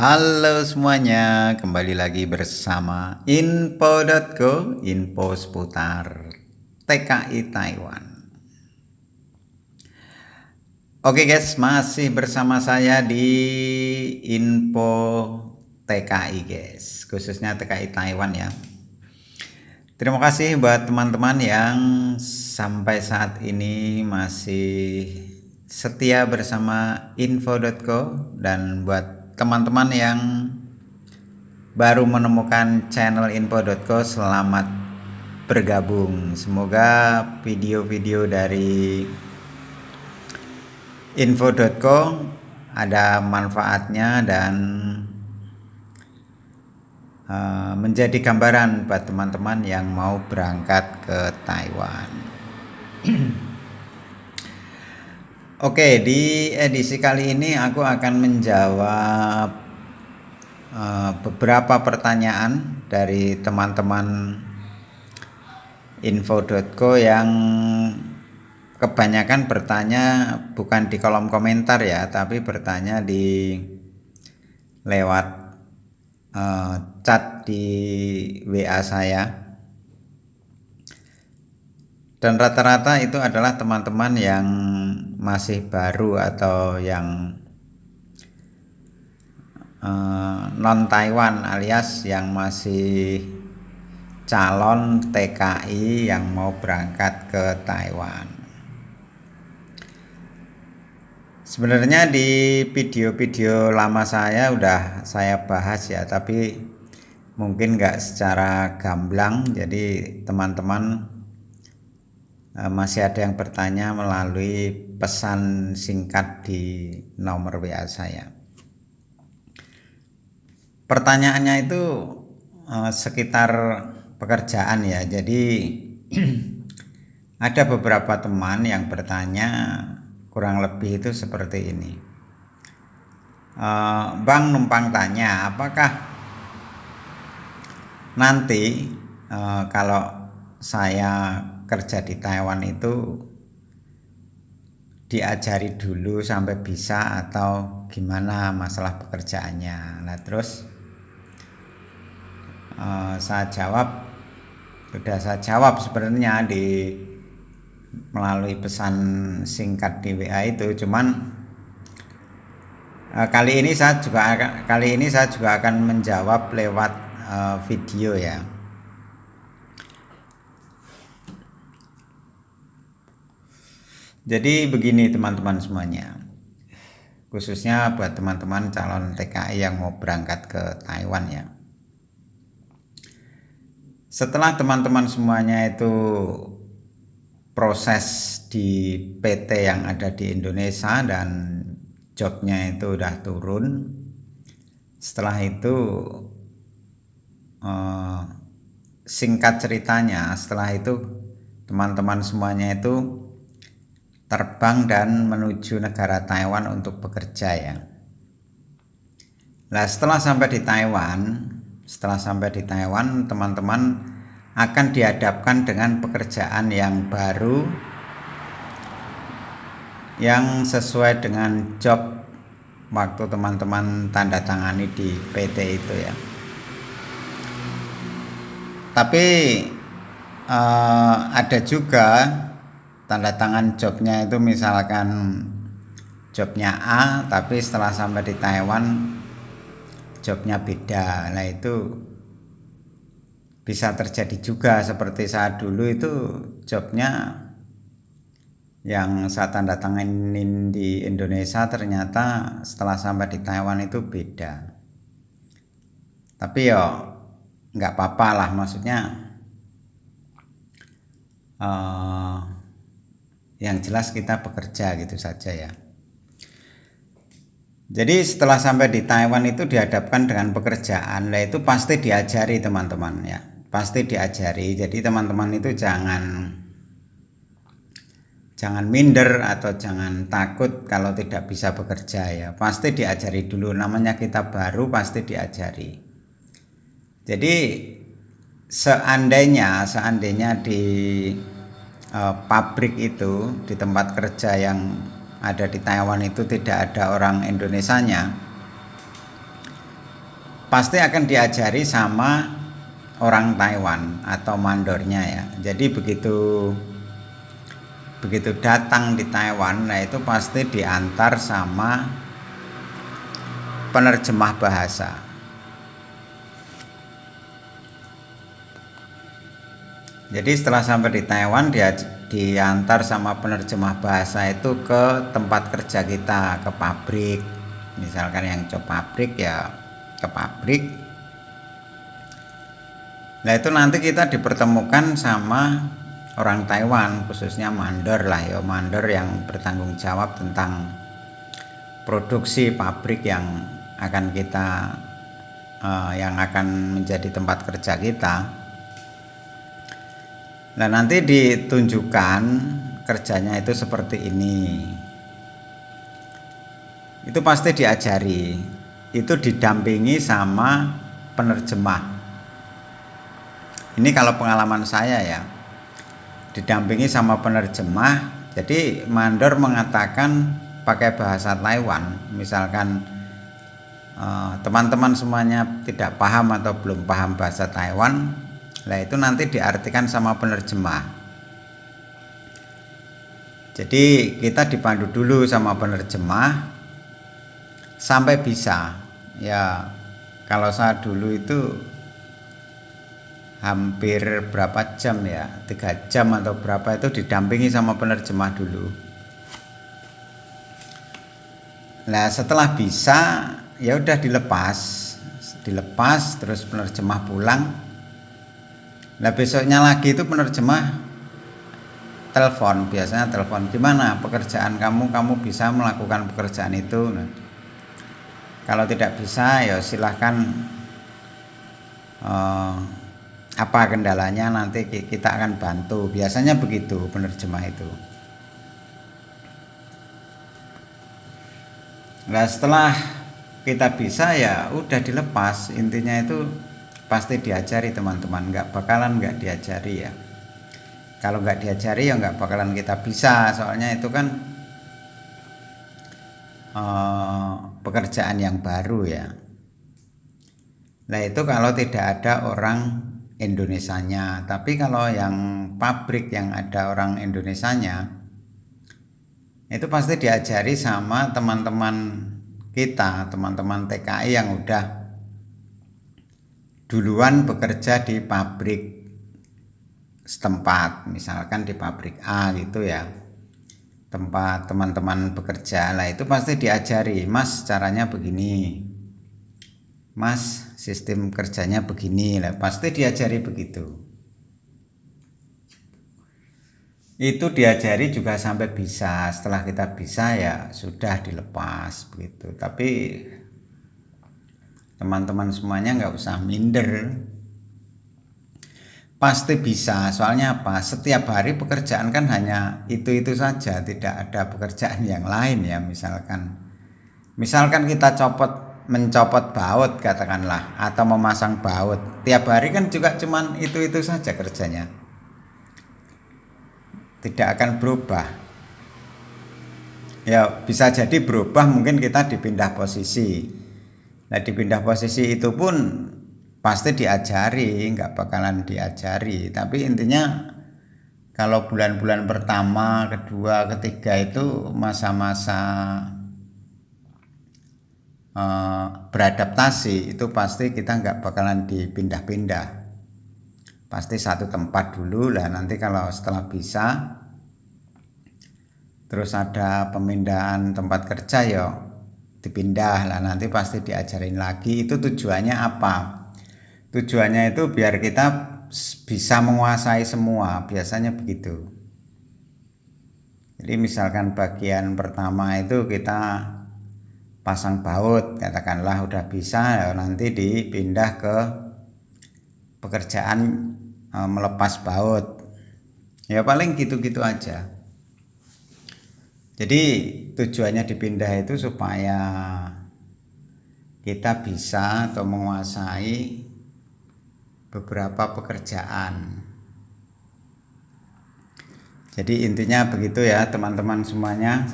Halo semuanya, kembali lagi bersama info.co, info seputar TKI Taiwan. Oke guys, masih bersama saya di info TKI guys, khususnya TKI Taiwan ya. Terima kasih buat teman-teman yang sampai saat ini masih setia bersama info.co, dan buat teman-teman yang baru menemukan channel info.co, selamat bergabung. Semoga video-video dari info.co ada manfaatnya dan menjadi gambaran buat teman-teman yang mau berangkat ke Taiwan. Oke, di edisi kali ini aku akan menjawab beberapa pertanyaan dari teman-teman info.co yang kebanyakan bertanya bukan di kolom komentar ya, tapi bertanya di lewat chat di WA saya. Dan rata-rata itu adalah teman-teman yang masih baru atau yang non Taiwan, alias yang masih calon TKI yang mau berangkat ke Taiwan. Sebenarnya di video-video lama saya udah saya bahas ya, tapi mungkin nggak secara gamblang, jadi teman-teman masih ada yang bertanya melalui pesan singkat di nomor WA saya. Pertanyaannya itu sekitar pekerjaan ya, jadi ada beberapa teman yang bertanya kurang lebih itu seperti ini. Bang, numpang tanya, apakah nanti kalau saya kerja di Taiwan itu diajari dulu sampai bisa atau gimana masalah pekerjaannya? Nah terus saya jawab sebenarnya melalui pesan singkat di WA itu, cuman kali ini saya juga akan menjawab lewat video ya. Jadi begini teman-teman semuanya, khususnya buat teman-teman calon TKI yang mau berangkat ke Taiwan ya. Setelah teman-teman semuanya itu proses di PT yang ada di Indonesia dan jobnya itu udah turun, setelah itu singkat ceritanya, setelah itu teman-teman semuanya itu terbang dan menuju negara Taiwan untuk bekerja ya. Nah setelah sampai di Taiwan, teman-teman akan dihadapkan dengan pekerjaan yang baru yang sesuai dengan job waktu teman-teman tanda tangani di PT itu ya. Tapi ada juga tanda tangan jobnya itu, misalkan jobnya A tapi setelah sampai di Taiwan jobnya beda. Nah itu bisa terjadi juga, seperti saat dulu itu jobnya yang saya tanda tanganin di Indonesia ternyata setelah sampai di Taiwan itu beda. Tapi ya nggak apa-apa lah, maksudnya yang jelas kita bekerja gitu saja ya. Jadi setelah sampai di Taiwan itu dihadapkan dengan pekerjaan, nah itu pasti diajari teman-teman ya, pasti diajari. Jadi teman-teman itu jangan minder atau jangan takut kalau tidak bisa bekerja ya, pasti diajari dulu, namanya kita baru pasti diajari. Jadi seandainya di pabrik itu, di tempat kerja yang ada di Taiwan itu tidak ada orang Indonesianya, pasti akan diajari sama orang Taiwan atau mandornya ya. Jadi begitu datang di Taiwan, nah itu pasti diantar sama penerjemah bahasa. Jadi setelah sampai di Taiwan, dia diantar sama penerjemah bahasa itu ke tempat kerja kita, ke pabrik. Misalkan yang job pabrik ya ke pabrik. Nah itu nanti kita dipertemukan sama orang Taiwan, khususnya mandor lah ya, mandor yang bertanggung jawab tentang produksi pabrik yang akan kita yang akan menjadi tempat kerja kita. Nah nanti ditunjukkan kerjanya itu seperti ini. Itu pasti diajari. Itu didampingi sama penerjemah. Ini kalau pengalaman saya ya. Didampingi sama penerjemah. Jadi mandor mengatakan pakai bahasa Taiwan. Misalkan teman-teman semuanya tidak paham atau belum paham bahasa Taiwan, nah itu nanti diartikan sama penerjemah. Jadi kita dipandu dulu sama penerjemah sampai bisa. Ya kalau saya dulu itu hampir berapa jam ya, 3 jam atau berapa itu didampingi sama penerjemah dulu. Nah setelah bisa ya udah dilepas terus penerjemah pulang. Nah besoknya lagi itu penerjemah telepon, biasanya telepon, gimana pekerjaan kamu bisa melakukan pekerjaan itu. Nah, kalau tidak bisa ya silahkan apa kendalanya, nanti kita akan bantu, biasanya begitu penerjemah itu. Nah setelah kita bisa ya udah dilepas, intinya itu pasti diajari teman-teman, nggak diajari ya. Kalau nggak diajari ya nggak bakalan kita bisa, soalnya itu kan pekerjaan yang baru ya. Nah itu kalau tidak ada orang Indonesianya. Tapi kalau yang pabrik yang ada orang Indonesianya, itu pasti diajari sama teman-teman kita, teman-teman TKI yang udah duluan bekerja di pabrik setempat, misalkan di pabrik A gitu ya, tempat teman-teman bekerja. Lah itu pasti diajari, Mas caranya begini, Mas sistem kerjanya begini, lah pasti diajari begitu. Itu diajari juga sampai bisa. Setelah kita bisa ya sudah dilepas begitu. Tapi teman-teman semuanya nggak usah minder, pasti bisa. Soalnya apa, setiap hari pekerjaan kan hanya itu saja, tidak ada pekerjaan yang lain ya. Misalkan kita mencopot baut katakanlah, atau memasang baut, tiap hari kan juga cuman itu saja kerjanya, tidak akan berubah ya. Bisa jadi berubah, mungkin kita dipindah posisi. Nah dipindah posisi itu pun pasti diajari, nggak bakalan diajari. Tapi intinya kalau bulan-bulan pertama, kedua, ketiga itu masa-masa beradaptasi, itu pasti kita nggak bakalan dipindah-pindah, pasti satu tempat dulu lah. Nanti kalau setelah bisa terus ada pemindahan tempat kerja ya dipindah lah, nanti pasti diajarin lagi. Itu tujuannya apa? Tujuannya itu biar kita bisa menguasai semua, biasanya begitu. Jadi misalkan bagian pertama itu kita pasang baut, katakanlah udah bisa, nanti dipindah ke pekerjaan melepas baut. Ya paling gitu-gitu aja. Jadi tujuannya dipindah itu supaya kita bisa atau menguasai beberapa pekerjaan. Jadi intinya begitu ya teman-teman semuanya.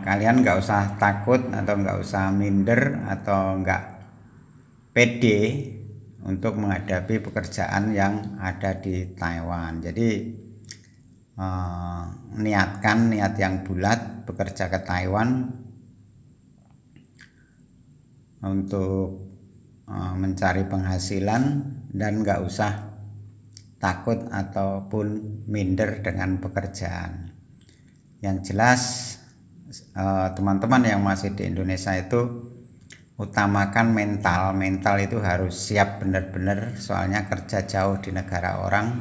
Kalian nggak usah takut atau nggak usah minder atau nggak PD untuk menghadapi pekerjaan yang ada di Taiwan. Jadi niat yang bulat bekerja ke Taiwan untuk mencari penghasilan dan nggak usah takut ataupun minder dengan pekerjaan. Yang jelas teman-teman yang masih di Indonesia itu utamakan mental itu harus siap benar-benar, soalnya kerja jauh di negara orang.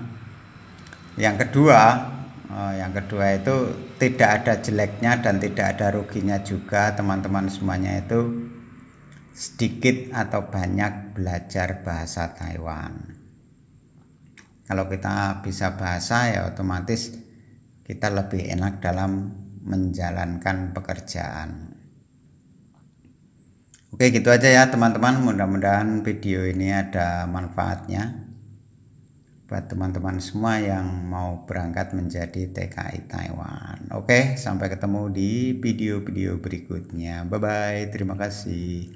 Yang kedua itu tidak ada jeleknya dan tidak ada ruginya juga teman-teman semuanya itu sedikit atau banyak belajar bahasa Taiwan. Kalau kita bisa bahasa ya otomatis kita lebih enak dalam menjalankan pekerjaan. Oke, gitu aja ya teman-teman, mudah-mudahan video ini ada manfaatnya buat teman-teman semua yang mau berangkat menjadi TKI Taiwan. Oke, sampai ketemu di video-video berikutnya. Bye bye, terima kasih.